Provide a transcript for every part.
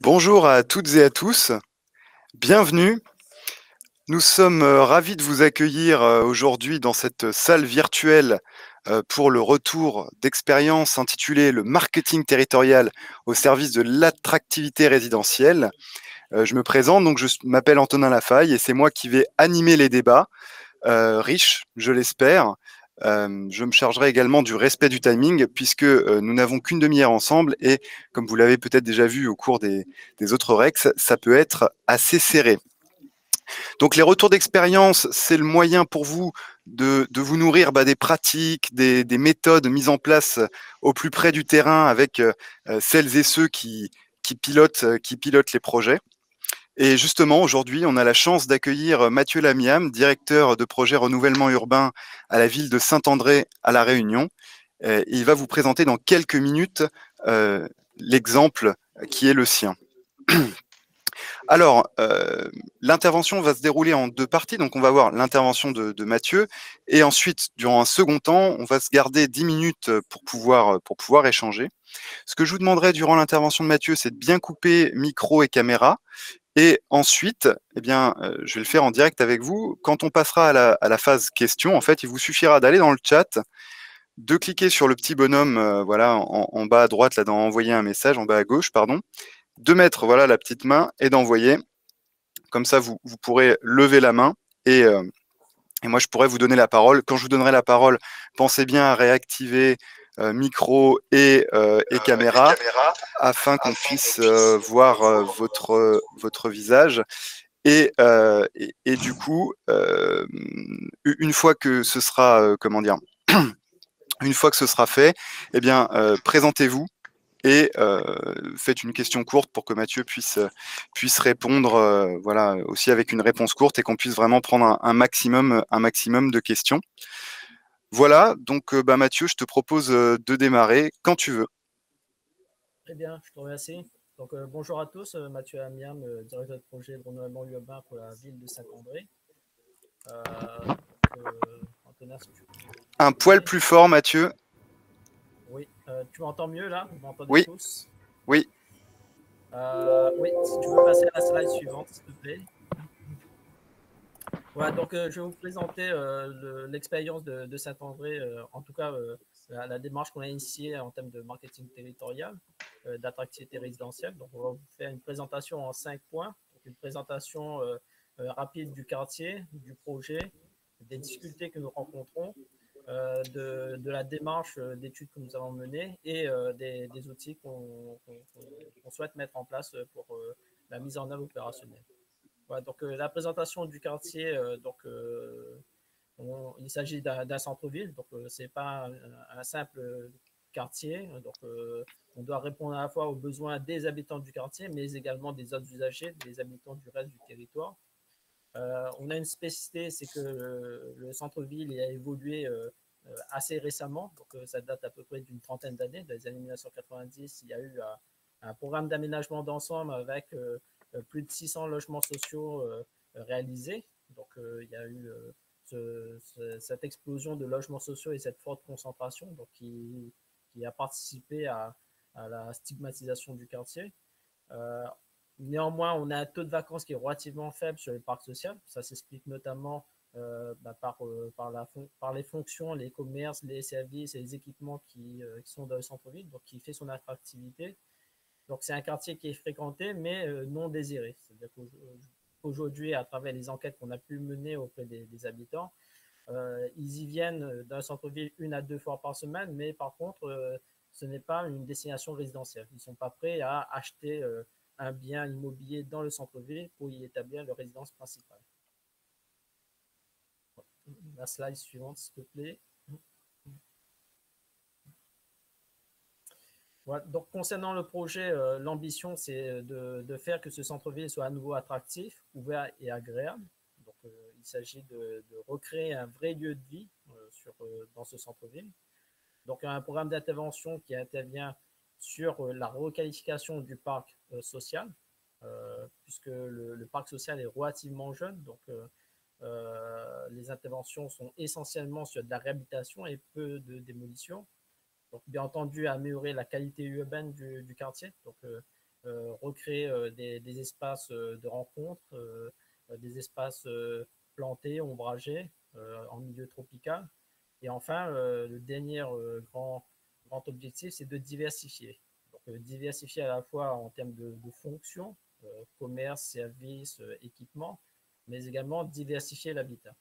Bonjour à toutes et à tous, bienvenue. Nous sommes ravis de vous accueillir aujourd'hui dans cette salle virtuelle pour le retour d'expérience intitulée Le marketing territorial au service de l'attractivité résidentielle. Je me présente, donc je m'appelle Antonin Lafaille et c'est moi qui vais animer les débats, riches, je l'espère. Je me chargerai également du respect du timing puisque nous n'avons qu'une demi-heure ensemble et comme vous l'avez peut-être déjà vu au cours des autres Rex, ça peut être assez serré. Donc les retours d'expérience, c'est le moyen pour vous de vous nourrir des pratiques, des méthodes mises en place au plus près du terrain avec celles et ceux qui pilotent les projets. Et justement, aujourd'hui, on a la chance d'accueillir Mathieu Lamiam, directeur de projet renouvellement urbain à la ville de Saint-André à La Réunion. Et il va vous présenter dans quelques minutes l'exemple qui est le sien. Alors, l'intervention va se dérouler en deux parties. Donc, on va voir l'intervention de Mathieu. Et ensuite, durant un second temps, on va se garder 10 minutes pour pouvoir échanger. Ce que je vous demanderai durant l'intervention de Mathieu, c'est de bien couper micro et caméra. Et ensuite, eh bien, je vais le faire en direct avec vous. Quand on passera à la phase question, en fait, il vous suffira d'aller dans le chat, de cliquer sur le petit bonhomme, voilà, en bas à droite, là, dans envoyer un message, en bas à gauche, pardon, de mettre, voilà, la petite main et d'envoyer. Comme ça, vous pourrez lever la main et moi, je pourrais vous donner la parole. Quand je vous donnerai la parole, pensez bien à réactiver micro et caméra afin qu'on puisse voir votre visage. Et du coup, une fois que ce sera, comment dire, une fois que ce sera fait, eh bien, présentez-vous et faites une question courte pour que Mathieu puisse répondre, voilà, aussi avec une réponse courte et qu'on puisse vraiment prendre un maximum de questions. Voilà, donc Mathieu, je te propose de démarrer quand tu veux. Très bien, je te remercie. Donc, bonjour à tous, Mathieu Amiam, directeur de projet de renouvellement urbain pour la ville de Saint-André. Antonin, si tu peux Un poil m'aider. plus fort, Mathieu. Oui, tu m'entends mieux là? Vous m'entendez Oui, tous? oui. Oui, si tu veux passer à la slide suivante, s'il te plaît. Voilà, donc je vais vous présenter l'expérience de Saint-André, en tout cas la démarche qu'on a initiée en termes de marketing territorial, d'attractivité résidentielle. Donc, on va vous faire une présentation en 5 points. Donc, une présentation rapide du quartier, du projet, des difficultés que nous rencontrons, de la démarche d'études que nous avons menée et des outils qu'on souhaite mettre en place pour la mise en œuvre opérationnelle. Ouais, donc la présentation du quartier, il s'agit d'un centre-ville, donc c'est pas un simple quartier. Donc on doit répondre à la fois aux besoins des habitants du quartier, mais également des autres usagers, des habitants du reste du territoire. On a une spécificité, c'est que le centre-ville a évolué assez récemment, donc ça date à peu près d'une trentaine d'années. Dans les années 1990, il y a eu un programme d'aménagement d'ensemble avec plus de 600 logements sociaux réalisés. Donc il y a eu cette explosion de logements sociaux et cette forte concentration donc, qui a participé à la stigmatisation du quartier. Euh, Néanmoins, on a un taux de vacances qui est relativement faible sur les parcs sociaux. Ça s'explique notamment par les fonctions, les commerces, les services et les équipements qui sont dans le centre-ville, donc qui fait son attractivité. Donc c'est un quartier qui est fréquenté, mais non désiré. C'est-à-dire qu'aujourd'hui, à travers les enquêtes qu'on a pu mener auprès des habitants, ils y viennent d'un centre-ville 1 à 2 fois par semaine, mais par contre, ce n'est pas une destination résidentielle. Ils ne sont pas prêts à acheter un bien immobilier dans le centre-ville pour y établir leur résidence principale. La slide suivante, s'il te plaît. Voilà. Donc, concernant le projet, l'ambition, c'est de faire que ce centre-ville soit à nouveau attractif, ouvert et agréable. Donc, il s'agit de recréer un vrai lieu de vie dans ce centre-ville. Donc, un programme d'intervention qui intervient sur la requalification du parc social, puisque le parc social est relativement jeune. Donc, les interventions sont essentiellement sur de la réhabilitation et peu de démolition. Donc, bien entendu, améliorer la qualité urbaine du quartier. Donc, recréer des espaces de rencontres, des espaces plantés, ombragés, en milieu tropical. Et enfin, le dernier grand objectif, c'est de diversifier. Donc, diversifier à la fois en termes de fonctions, commerce, services, équipements, mais également diversifier l'habitat.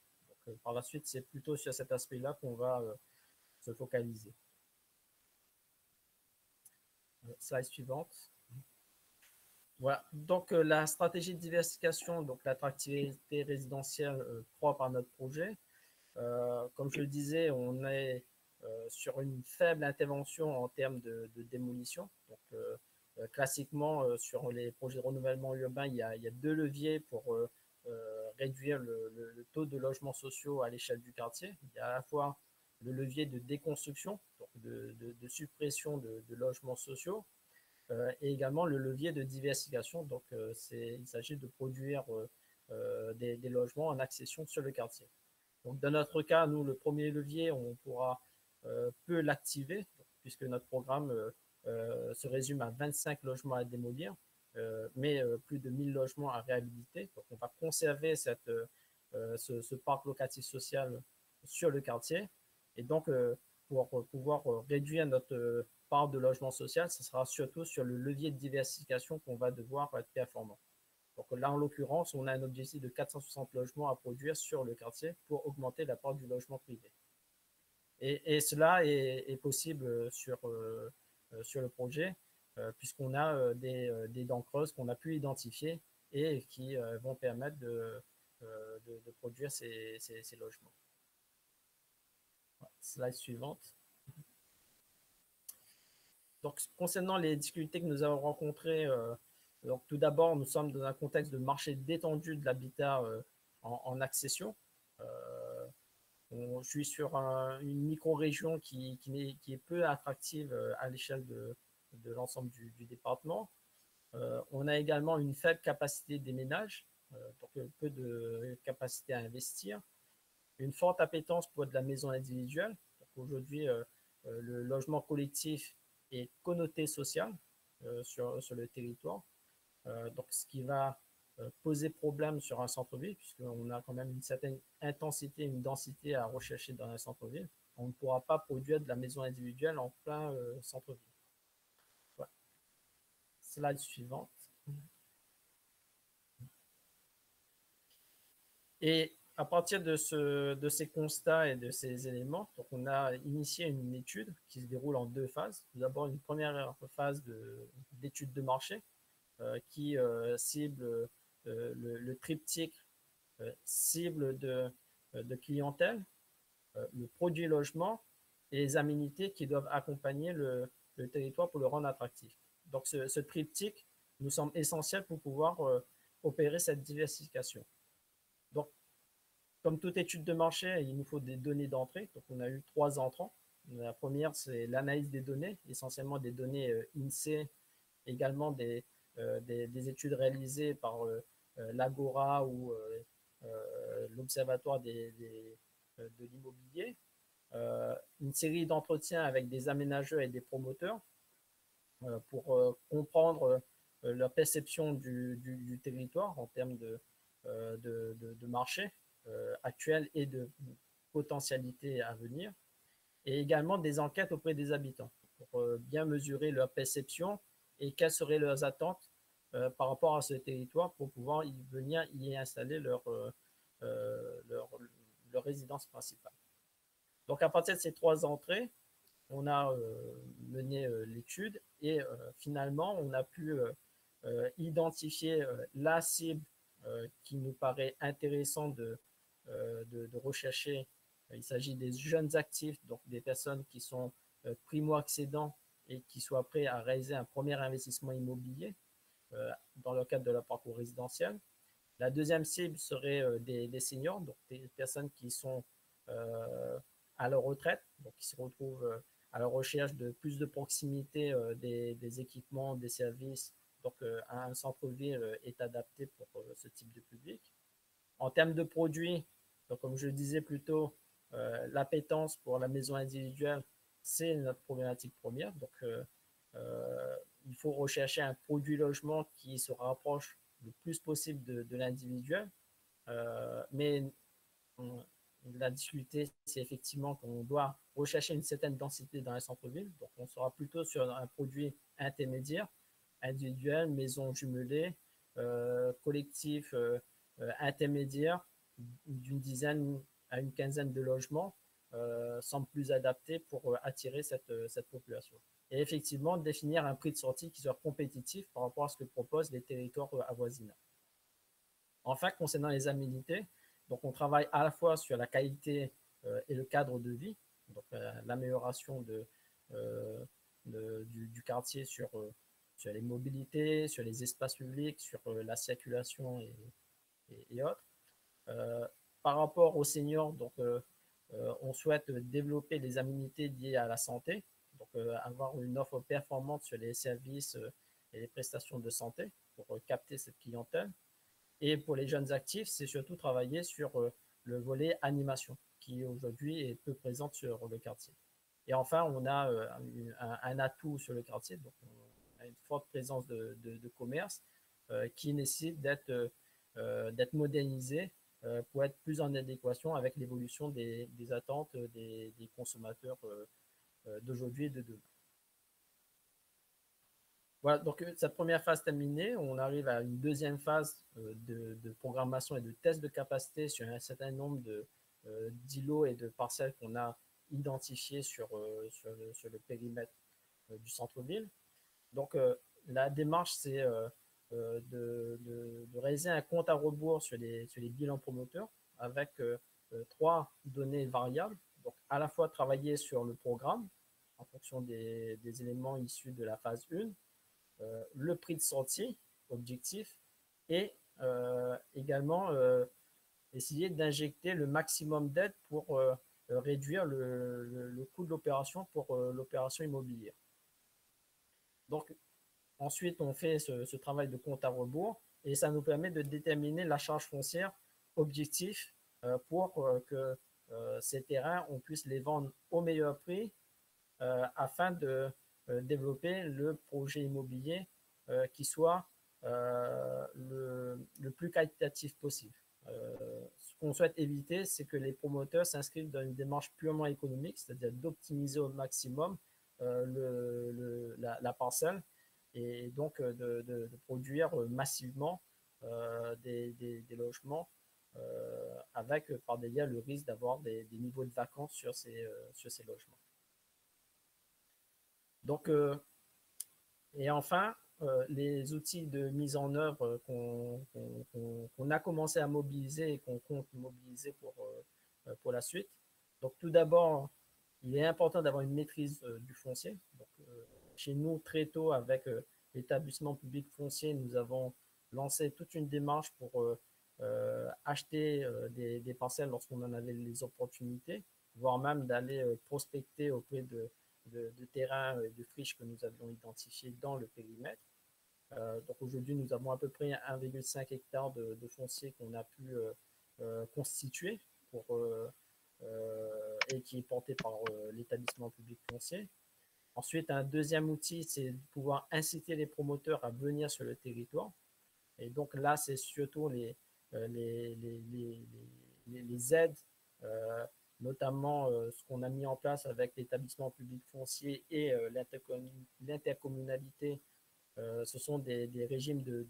Par la suite, c'est plutôt sur cet aspect-là qu'on va se focaliser. Slide suivante. Voilà, donc la stratégie de diversification, donc l'attractivité résidentielle propre à notre projet. Comme je le disais, on est sur une faible intervention en termes de démolition. Donc, classiquement, sur les projets de renouvellement urbain, il y a deux leviers pour réduire le taux de logements sociaux à l'échelle du quartier. Il y a à la fois le levier de déconstruction, donc de suppression de logements sociaux, et également le levier de diversification. Donc, il s'agit de produire des logements en accession sur le quartier. Donc, dans notre cas, nous, le premier levier, on pourra peu l'activer, puisque notre programme se résume à 25 logements à démolir, mais plus de 1000 logements à réhabiliter. Donc, on va conserver ce parc locatif social sur le quartier. Et donc, pour pouvoir réduire notre part de logement social, ce sera surtout sur le levier de diversification qu'on va devoir être performant. Donc là, en l'occurrence, on a un objectif de 460 logements à produire sur le quartier pour augmenter la part du logement privé. Et cela est possible sur le projet, puisqu'on a des dents creuses qu'on a pu identifier et qui vont permettre de produire ces logements. Slide suivante. Donc, concernant les difficultés que nous avons rencontrées, donc, tout d'abord, nous sommes dans un contexte de marché détendu de l'habitat en accession. Je suis sur une micro-région qui est peu attractive à l'échelle de l'ensemble du département. On a également une faible capacité des ménages, donc peu de capacité à investir. Une forte appétence pour de la maison individuelle. Aujourd'hui, le logement collectif est connoté social sur le territoire. Donc, ce qui va poser problème sur un centre-ville, puisqu'on a quand même une certaine intensité, une densité à rechercher dans un centre-ville. On ne pourra pas produire de la maison individuelle en plein centre-ville. Voilà. Slide suivante. Et à partir de ces constats et de ces éléments, donc on a initié une étude qui se déroule en deux phases. Tout d'abord, une première phase d'étude de marché qui cible le triptyque cible de clientèle, le produit logement et les aménités qui doivent accompagner le territoire pour le rendre attractif. Donc, ce triptyque nous semble essentiel pour pouvoir opérer cette diversification. Donc, comme toute étude de marché, il nous faut des données d'entrée. Donc, on a eu 3 entrants. La première, c'est l'analyse des données, essentiellement des données INSEE, également des études réalisées par l'Agora ou l'Observatoire de l'immobilier, une série d'entretiens avec des aménageurs et des promoteurs pour comprendre leur perception du territoire en termes de marché actuel et de potentialité à venir, et également des enquêtes auprès des habitants pour bien mesurer leur perception et quelles seraient leurs attentes par rapport à ce territoire pour pouvoir venir y installer leur résidence principale. Donc, à partir de ces 3 entrées, on a mené l'étude et finalement, on a pu identifier la cible qui nous paraît intéressant de rechercher. Il s'agit des jeunes actifs, donc des personnes qui sont primo-accédants et qui soient prêts à réaliser un premier investissement immobilier dans le cadre de leur parcours résidentiel. La deuxième cible serait des seniors, donc des personnes qui sont à leur retraite, donc qui se retrouvent à la recherche de plus de proximité des équipements, des services. Donc, un centre-ville est adapté pour ce type de public. En termes de produits, donc comme je le disais plus tôt, l'appétence pour la maison individuelle, c'est notre problématique première. Donc, il faut rechercher un produit logement qui se rapproche le plus possible de l'individuel. Mais la difficulté, c'est effectivement qu'on doit rechercher une certaine densité dans les centres-villes. Donc, on sera plutôt sur un produit intermédiaire, individuel, maison jumelée, collectif intermédiaire, d'une dizaine à une quinzaine de logements, semble plus adapté pour attirer cette population. Et effectivement, définir un prix de sortie qui soit compétitif par rapport à ce que proposent les territoires avoisinants. Enfin, concernant les aménités, donc on travaille à la fois sur la qualité et le cadre de vie, donc l'amélioration du quartier sur les mobilités, sur les espaces publics, sur la circulation et autres. Par rapport aux seniors, donc, on souhaite développer les aménités liées à la santé, donc avoir une offre performante sur les services et les prestations de santé pour capter cette clientèle. Et pour les jeunes actifs, c'est surtout travailler sur le volet animation, qui aujourd'hui est peu présente sur le quartier. Et enfin, on a un atout sur le quartier, donc on a une forte présence de commerce qui nécessite d'être modernisé pour être plus en adéquation avec l'évolution des attentes des consommateurs d'aujourd'hui et de demain. Voilà, donc cette première phase terminée, on arrive à une deuxième phase de programmation et de test de capacité sur un certain nombre d'îlots et de parcelles qu'on a identifiés sur le périmètre du centre-ville. Donc la démarche, c'est de réaliser un compte à rebours sur les bilans promoteurs avec 3 données variables. Donc à la fois travailler sur le programme en fonction des éléments issus de la phase 1, le prix de sortie objectif et également essayer d'injecter le maximum d'aide pour réduire le coût de l'opération pour l'opération immobilière. Donc ensuite, on fait ce travail de compte à rebours et ça nous permet de déterminer la charge foncière objectif pour que ces terrains, on puisse les vendre au meilleur prix afin de développer le projet immobilier qui soit le plus qualitatif possible. Ce qu'on souhaite éviter, c'est que les promoteurs s'inscrivent dans une démarche purement économique, c'est-à-dire d'optimiser au maximum la parcelle et donc de produire massivement des logements avec par derrière le risque d'avoir des niveaux de vacances sur ces logements. Donc, et enfin, les outils de mise en œuvre qu'on a commencé à mobiliser et qu'on compte mobiliser pour la suite. Donc, tout d'abord, il est important d'avoir une maîtrise du foncier. Donc, chez nous, très tôt, avec l'établissement public foncier, nous avons lancé toute une démarche pour acheter des parcelles lorsqu'on en avait les opportunités, voire même d'aller prospecter auprès de terrains et de friches que nous avions identifiés dans le périmètre. Donc aujourd'hui, nous avons à peu près 1,5 hectare de foncier qu'on a pu constituer et qui est porté par l'établissement public foncier. Ensuite, un deuxième outil, c'est de pouvoir inciter les promoteurs à venir sur le territoire. Et donc là, c'est surtout les aides, notamment ce qu'on a mis en place avec l'établissement public foncier et l'intercommunalité. Ce sont des régimes de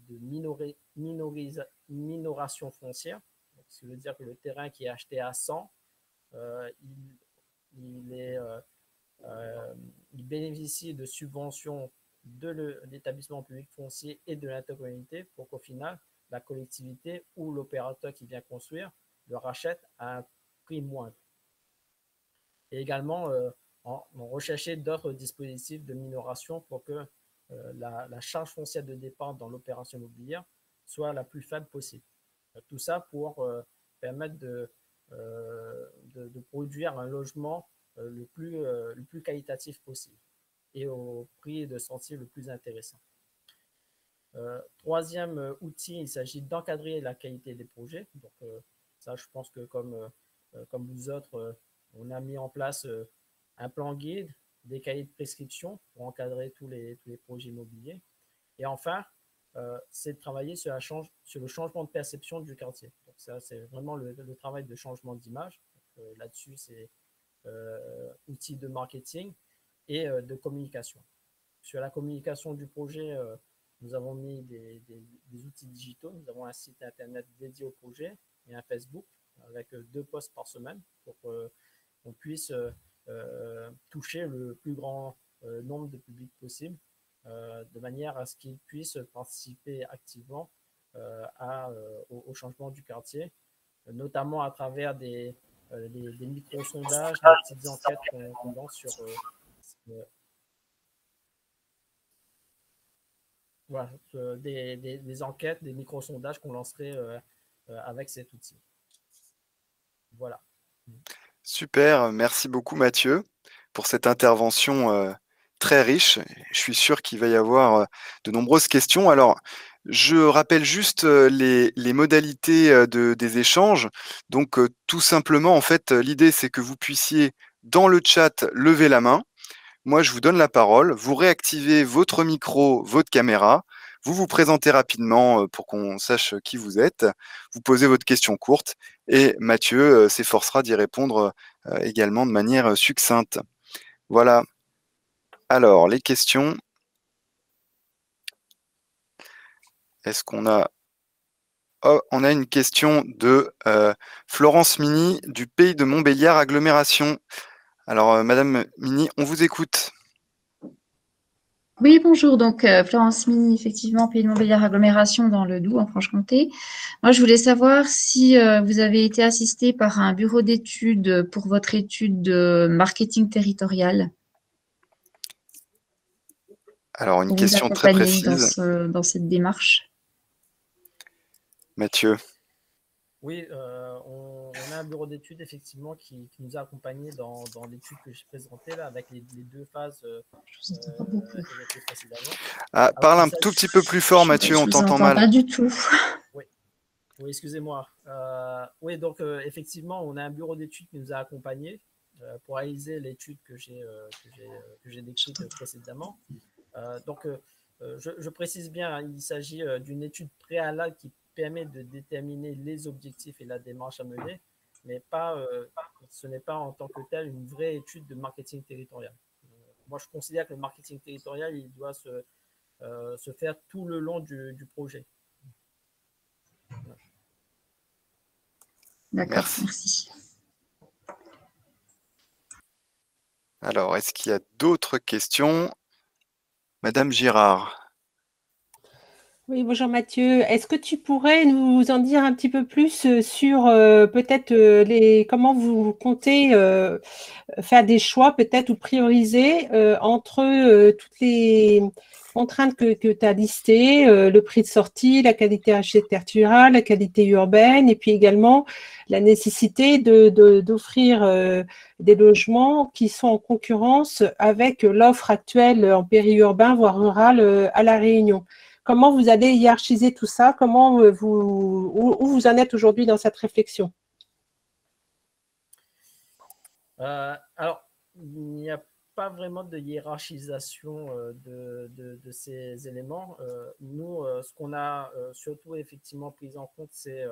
minoration foncière. Donc, ce qui veut dire que le terrain qui est acheté à 100, il bénéficie de subventions de l'établissement public foncier et de l'intercommunalité pour qu'au final, la collectivité ou l'opérateur qui vient construire le rachète à un prix moindre. Et également, on recherchait d'autres dispositifs de minoration pour que la charge foncière de départ dans l'opération immobilière soit la plus faible possible. Tout ça pour permettre de produire un logement le plus qualitatif possible et au prix de sortie le plus intéressant. Troisième outil, il s'agit d'encadrer la qualité des projets. Donc ça, je pense que comme vous autres, on a mis en place un plan guide des cahiers de prescription pour encadrer tous les projets immobiliers. Et enfin, c'est de travailler sur le changement de perception du quartier. Donc ça, c'est vraiment le travail de changement d'image. Là-dessus, c'est outils de marketing et de communication. Sur la communication du projet, nous avons mis des outils digitaux. Nous avons un site internet dédié au projet et un Facebook avec 2 posts par semaine pour qu'on puisse toucher le plus grand nombre de publics possible, de manière à ce qu'ils puissent participer activement au changement du quartier, notamment à travers des micro-sondages, des petites enquêtes qu'on lance sur voilà, des enquêtes, des micro-sondages qu'on lancerait avec cet outil. Voilà. Super, merci beaucoup Mathieu pour cette intervention très riche. Je suis sûr qu'il va y avoir de nombreuses questions. Alors, je rappelle juste les modalités des échanges. Donc, tout simplement, en fait, l'idée, c'est que vous puissiez, dans le chat, lever la main. Moi, je vous donne la parole. Vous réactivez votre micro, votre caméra. Vous vous présentez rapidement pour qu'on sache qui vous êtes. Vous posez votre question courte et Mathieu s'efforcera d'y répondre également de manière succincte. Voilà. Alors, les questions. Est-ce qu'on a... Oh, on a une question de Florence Mini du Pays de Montbéliard Agglomération. Alors, Madame Mini, on vous écoute. Oui, bonjour. Donc, Florence Mini, effectivement, Pays de Montbéliard Agglomération dans le Doubs, en Franche-Comté. Moi, je voulais savoir si vous avez été assisté par un bureau d'études pour votre étude de marketing territorial. Alors, une Pour vous question très accompagner précise. dans cette démarche. Mathieu. Oui, on a un bureau d'études effectivement qui nous a accompagnés dans l'étude que j'ai présentée là, avec les 2 phases évoquées précédemment. Ah, parle un tout petit peu plus fort, Mathieu, on t'entend mal. Pas du tout. Oui, oui, excusez-moi. Oui, donc effectivement, on a un bureau d'études qui nous a accompagnés pour réaliser l'étude que j'ai décrite précédemment. Donc, je précise bien, il s'agit d'une étude préalable qui permet de déterminer les objectifs et la démarche à mener, mais ce n'est pas en tant que tel une vraie étude de marketing territorial. Moi, je considère que le marketing territorial, il doit se faire tout le long du projet. D'accord, merci. Alors, est-ce qu'il y a d'autres questions? Madame Girard. Oui, bonjour Mathieu. Est-ce que tu pourrais nous en dire un petit peu plus sur peut-être comment vous comptez faire des choix peut-être ou prioriser entre toutes les contraintes que tu as listées, le prix de sortie, la qualité architecturale, la qualité urbaine et puis également la nécessité d'offrir des logements qui sont en concurrence avec l'offre actuelle en périurbain, voire rural à La Réunion. Comment vous allez hiérarchiser tout ça? Où vous en êtes aujourd'hui dans cette réflexion? Alors, il n'y a pas vraiment de hiérarchisation de ces éléments. Nous, ce qu'on a surtout effectivement pris en compte, c'est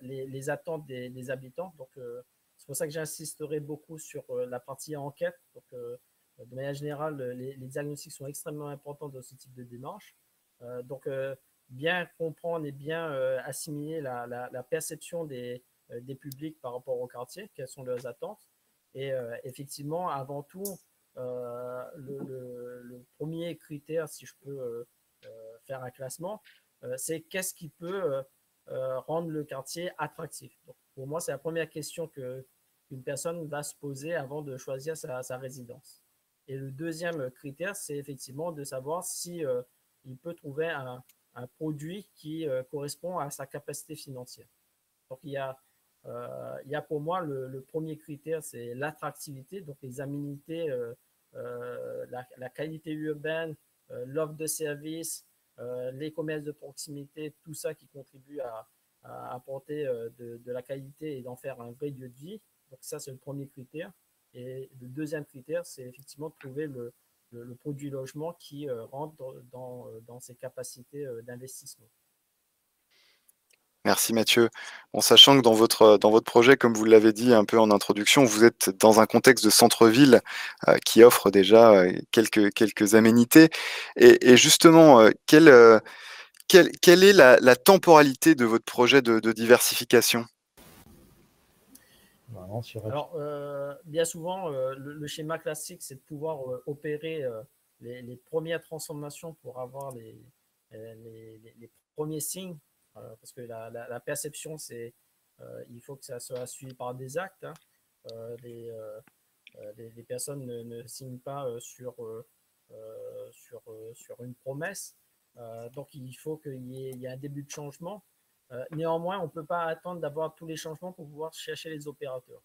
les attentes des habitants. Donc, c'est pour ça que j'insisterai beaucoup sur la partie enquête. Donc, de manière générale, les diagnostics sont extrêmement importants dans ce type de démarche. Donc, bien comprendre et bien assimiler la perception des publics par rapport au quartier, quelles sont leurs attentes. Et effectivement, avant tout, le premier critère, si je peux faire un classement, c'est qu'est-ce qui peut rendre le quartier attractif. Donc, pour moi, c'est la première question qu'une personne va se poser avant de choisir sa résidence. Et le deuxième critère, c'est effectivement de savoir si il peut trouver un produit qui correspond à sa capacité financière. Donc, il y a pour moi le premier critère, c'est l'attractivité, donc les aménités, la qualité urbaine, l'offre de services, les commerces de proximité, tout ça qui contribue à apporter de la qualité et d'en faire un vrai lieu de vie. Donc ça, c'est le premier critère. Et le deuxième critère, c'est effectivement de trouver le produit logement qui rentre dans ses capacités d'investissement. Merci Mathieu. En sachant que dans votre projet, comme vous l'avez dit un peu en introduction, vous êtes dans un contexte de centre-ville qui offre déjà quelques aménités. Et justement, quelle est la temporalité de votre projet de diversification? Alors, bien souvent, le schéma classique, c'est de pouvoir opérer les premières transformations pour avoir les premiers signes, parce que la perception, c'est il faut que ça soit suivi par des actes. Hein. Les personnes ne signent pas sur une promesse. Donc, il faut qu'il y ait un début de changement. Néanmoins, on ne peut pas attendre d'avoir tous les changements pour pouvoir chercher les opérateurs.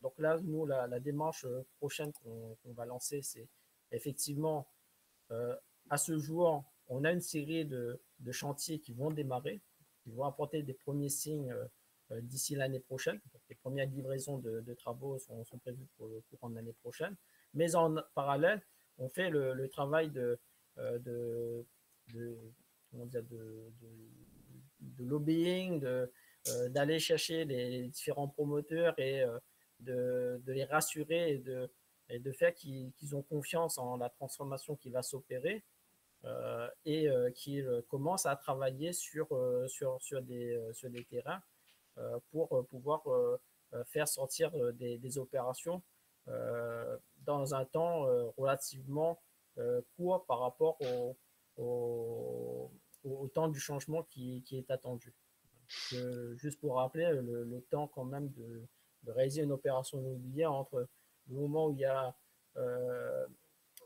Donc là, nous, la démarche prochaine qu'on va lancer, c'est effectivement, à ce jour, on a une série de chantiers qui vont démarrer, qui vont apporter des premiers signes d'ici l'année prochaine. Donc, les premières livraisons de travaux sont prévues pour le courant de l'année prochaine. Mais en parallèle, on fait le travail comment dire, de lobbying, d'aller chercher les différents promoteurs et de les rassurer et de faire qu'ils ont confiance en la transformation qui va s'opérer et qu'ils commencent à travailler sur des terrains pour pouvoir faire sortir des opérations dans un temps relativement court par rapport au temps du changement qui est attendu. Juste pour rappeler, le temps quand même de réaliser une opération immobilière entre le moment où il y a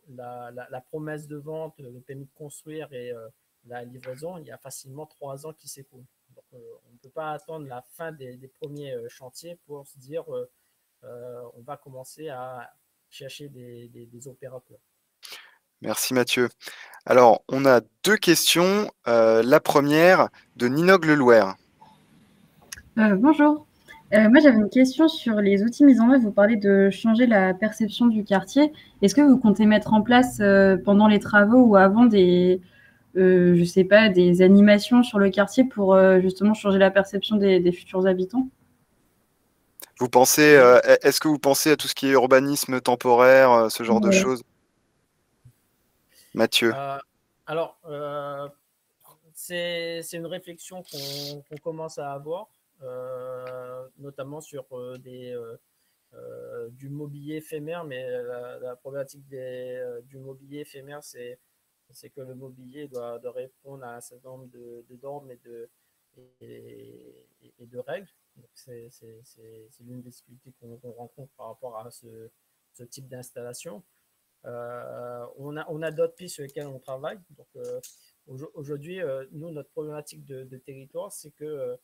la promesse de vente, le permis de construire et la livraison, il y a facilement 3 ans qui s'écoulent. Donc, on ne peut pas attendre la fin des premiers chantiers pour se dire on va commencer à chercher des opérateurs. Merci Mathieu. Alors, on a 2 questions. La première de Ninog Lelouer. Bonjour. Moi, j'avais une question sur les outils mis en œuvre. Vous parlez de changer la perception du quartier. Est-ce que vous comptez mettre en place pendant les travaux ou avant je sais pas, des animations sur le quartier pour justement changer la perception des futurs habitants? Vous pensez, est-ce que vous pensez à tout ce qui est urbanisme temporaire, ce genre de Ouais. choses? Mathieu. Alors, c'est une réflexion qu'on commence à avoir, notamment sur du mobilier éphémère, mais la problématique du mobilier éphémère, c'est que le mobilier doit répondre à un certain nombre de normes et de règles. C'est l'une des difficultés qu'on rencontre par rapport à ce type d'installation. On a d'autres pistes sur lesquelles on travaille. Donc, aujourd'hui, nous, notre problématique de territoire, c'est que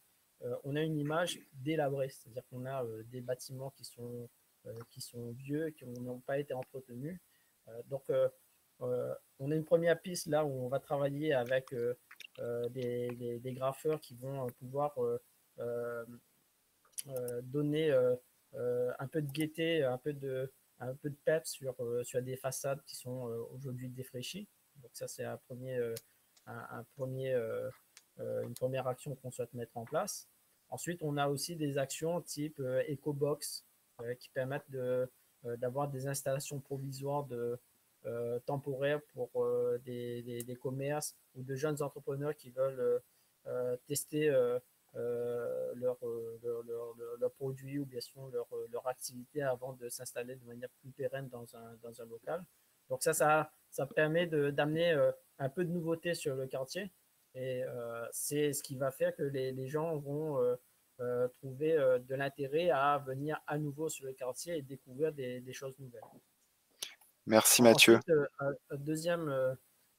on a une image délabrée, c'est-à-dire qu'on a des bâtiments qui sont vieux, qui n'ont pas été entretenus. Donc, on a une première piste là où on va travailler avec des graffeurs qui vont pouvoir donner un peu de gaieté, un peu de peps sur des façades qui sont aujourd'hui défraîchies. Donc ça, c'est une première action qu'on souhaite mettre en place. Ensuite, on a aussi des actions type EcoBox qui permettent d'avoir des installations provisoires temporaires pour des commerces ou de jeunes entrepreneurs qui veulent tester leurs produits ou bien sûr leur activité avant de s'installer de manière plus pérenne dans un local. Donc ça permet d'amener un peu de nouveauté sur le quartier et c'est ce qui va faire que les gens vont trouver de l'intérêt à venir à nouveau sur le quartier et découvrir des choses nouvelles. Merci Mathieu. Ensuite,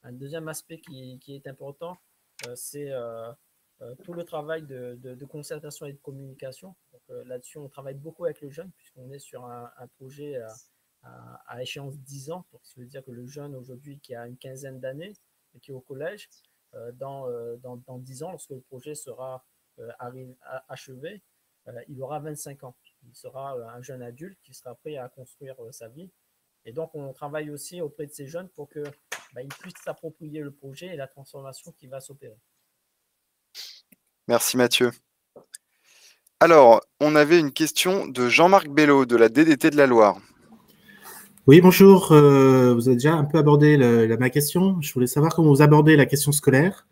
un deuxième aspect qui est important, c'est tout le travail de concertation et de communication. Là-dessus, on travaille beaucoup avec le jeune, puisqu'on est sur un projet à échéance 10 ans. Donc, ça veut dire que le jeune aujourd'hui qui a une quinzaine d'années et qui est au collège, dans 10 ans, lorsque le projet sera achevé, il aura 25 ans. il sera un jeune adulte qui sera prêt à construire sa vie. Et donc, on travaille aussi auprès de ces jeunes pour qu'ils puissent s'approprier le projet et la transformation qui va s'opérer. Merci Mathieu. Alors, on avait une question de Jean-Marc Bello de la DDT de la Loire. Oui, bonjour. Vous avez déjà un peu abordé ma question. Je voulais savoir comment vous abordez la question scolaire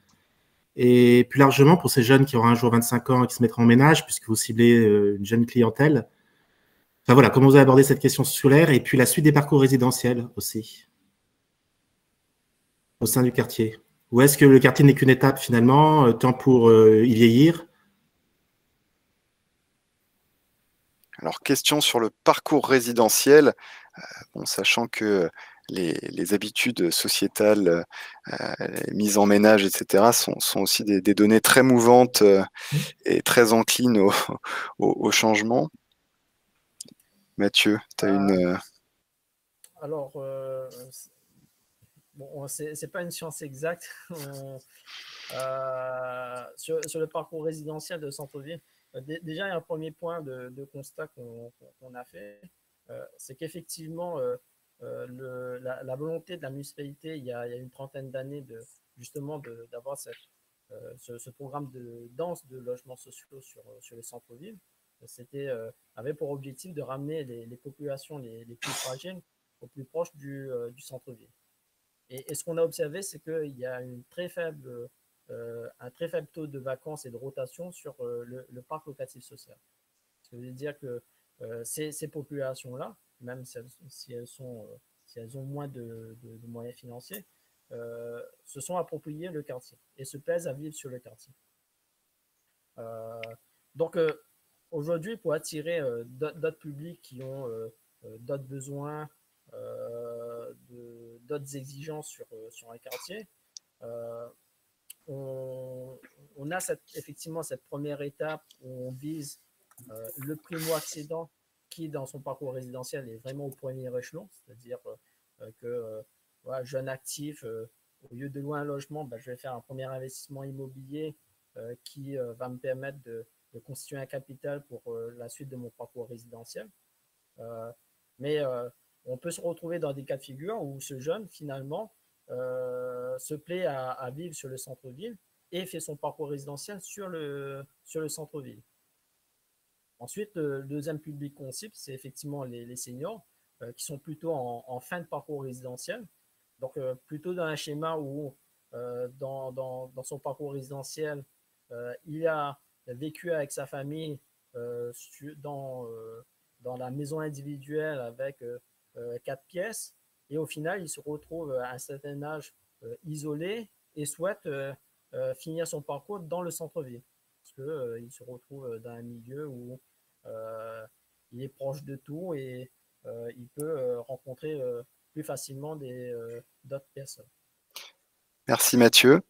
et plus largement pour ces jeunes qui auront un jour 25 ans et qui se mettront en ménage, puisque vous ciblez une jeune clientèle. Enfin voilà, comment vous avez abordé cette question scolaire et puis la suite des parcours résidentiels aussi au sein du quartier. Ou est-ce que le quartier n'est qu'une étape finalement, tant pour y vieillir? Alors, question sur le parcours résidentiel, bon, sachant que les habitudes sociétales, les mises en ménage, etc., sont aussi des données très mouvantes et très enclines au changement. Mathieu, tu as une... Alors, bon, c'est pas une science exacte. Sur le parcours résidentiel de centre-ville, déjà, il y a un premier point de constat qu'on a fait, c'est qu'effectivement, la volonté de la municipalité, il y a une trentaine d'années, justement d'avoir ce programme de dense de logements sociaux sur les centres-villes, avait pour objectif de ramener les populations les plus fragiles au plus proche du centre-ville. Et ce qu'on a observé, c'est qu'il y a un très faible taux de vacances et de rotation sur le parc locatif social. Ça veut dire que ces populations-là, même si elles ont moins de moyens financiers, se sont appropriées le quartier et se plaisent à vivre sur le quartier. Donc, aujourd'hui, pour attirer d'autres publics qui ont d'autres besoins, d'autres exigences sur un quartier, on a effectivement cette première étape où on vise le primo-accédant qui, dans son parcours résidentiel, est vraiment au premier échelon, c'est-à-dire que jeune actif, au lieu de louer un logement, je vais faire un premier investissement immobilier qui va me permettre de constituer un capital pour la suite de mon parcours résidentiel. Mais on peut se retrouver dans des cas de figure où ce jeune, finalement, se plaît à vivre sur le centre-ville et fait son parcours résidentiel sur le centre-ville. Ensuite, le deuxième public qu'on cible, c'est effectivement les seniors qui sont plutôt en fin de parcours résidentiel. Donc, plutôt dans un schéma où, dans son parcours résidentiel, il a vécu avec sa famille dans la maison individuelle avec 4 pièces. Et au final, il se retrouve à un certain âge isolé et souhaite finir son parcours dans le centre-ville. Parce qu'il se retrouve dans un milieu où il est proche de tout et il peut rencontrer plus facilement d'autres personnes. Merci Mathieu.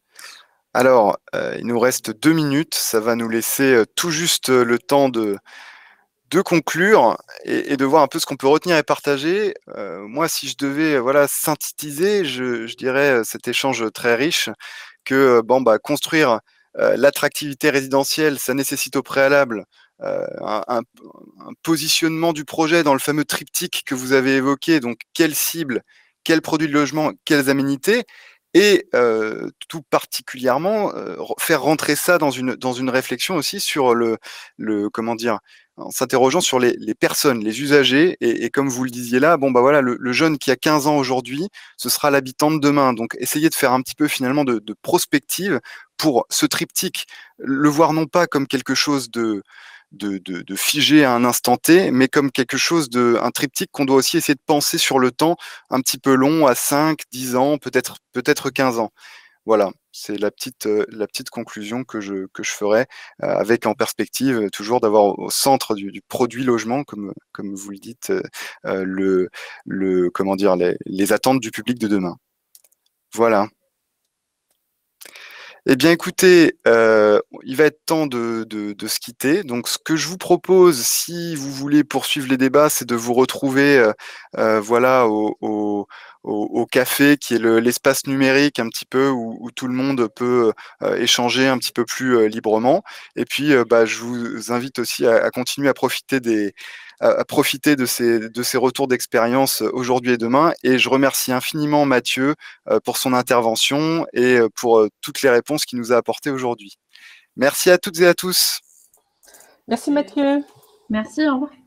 Alors, il nous reste 2 minutes. Ça va nous laisser tout juste le temps de conclure et de voir un peu ce qu'on peut retenir et partager. Moi, si je devais synthétiser, je dirais cet échange très riche que construire l'attractivité résidentielle, ça nécessite au préalable un positionnement du projet dans le fameux triptyque que vous avez évoqué. Donc, quelle cible, quel produit de logement, quelles aménités, et tout particulièrement faire rentrer ça dans une réflexion aussi sur comment dire, en s'interrogeant sur les personnes, les usagers, et comme vous le disiez là, le jeune qui a 15 ans aujourd'hui, ce sera l'habitant de demain. Donc, essayez de faire un petit peu finalement de prospective pour ce triptyque, le voir non pas comme quelque chose de figé à un instant T, mais comme quelque chose un triptyque qu'on doit aussi essayer de penser sur le temps un petit peu long, à 5, 10 ans, peut-être 15 ans. Voilà, c'est la petite conclusion que je ferai, avec en perspective toujours d'avoir au centre du produit logement, comme vous le dites, comment dire, les attentes du public de demain. Voilà. Eh bien, écoutez, il va être temps de se quitter. Donc, ce que je vous propose, si vous voulez poursuivre les débats, c'est de vous retrouver au café, qui est l'espace numérique un petit peu où tout le monde peut échanger un petit peu plus librement. Et puis, je vous invite aussi à continuer à profiter de ces retours d'expérience aujourd'hui et demain. Et je remercie infiniment Mathieu pour son intervention et pour toutes les réponses qu'il nous a apportées aujourd'hui. Merci à toutes et à tous. Merci Mathieu. Merci, au revoir.